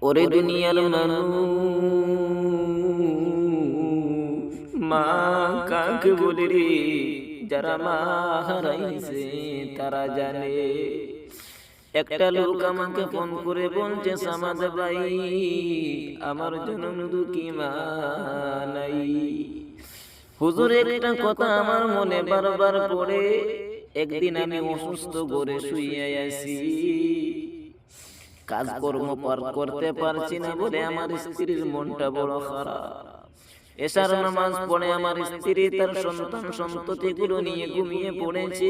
ওরে দুনিয়ার মানুষ, মা কাকে বলে রে? যারা মা হারাইছে তারা জানে। একটা লোক আমাকে ফোন করে বলছে, সামাদ ভাই আমার জনম দুঃখী মা নাই। হুজুর একটা কথা আমার মনে বারবার পড়ে। একদিন আমি অসুস্থ করে শুয়ে আছি, কাজকর্ম করতে পারছি না বলে আমার স্ত্রীর মনটা বড় খারাপ। এশার নামাজ পড়ে আমার স্ত্রী তার সন্তান সন্ততি গুলো নিয়ে ঘুমিয়ে পড়েছে।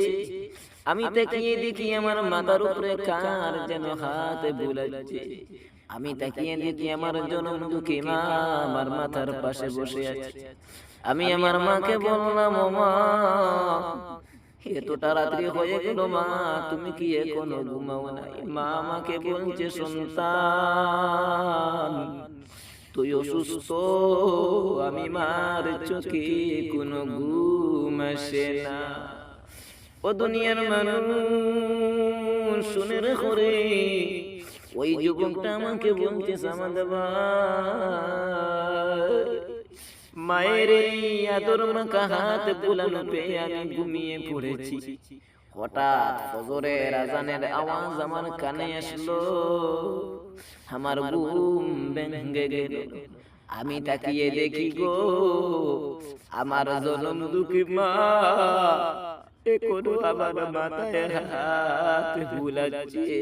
আমি তাকিয়ে দেখি আমার মাথার উপরে কার যেন হাত বুলাচ্ছে। আমি তাকিয়ে দেখি আমার জনম দুঃখী মা আমার মাথার পাশে বসে আছে। আমি আমার মাকে বললাম, ও মা, এতটা রাত্রি হয়ে গেল মা, তুমি কি এখনো ঘুমাও নাই? মা আমাকে বলছে, সন্তান তুই অসুস্থ। আমি মার চোখে কোনো ঘুম আসে না। ও দুনিয়ার মানুষ শুনে রেখো রে, ওই যুবকটা আমাকে বলছে, সামাদ ভাই মায়ের এই আদর মাখা হাত বুলানো পেয়ে আমি ঘুমিয়ে পড়েছি। হঠাৎ ফজরের আজানের আওয়াজ আমার কানে আসলো, আমার ঘুম ভেঙে গেল। আমি তাকিয়ে দেখি গো, আমার জনম দুঃখী মা এখনো আমার মাথায় হাত বুলাচ্ছে।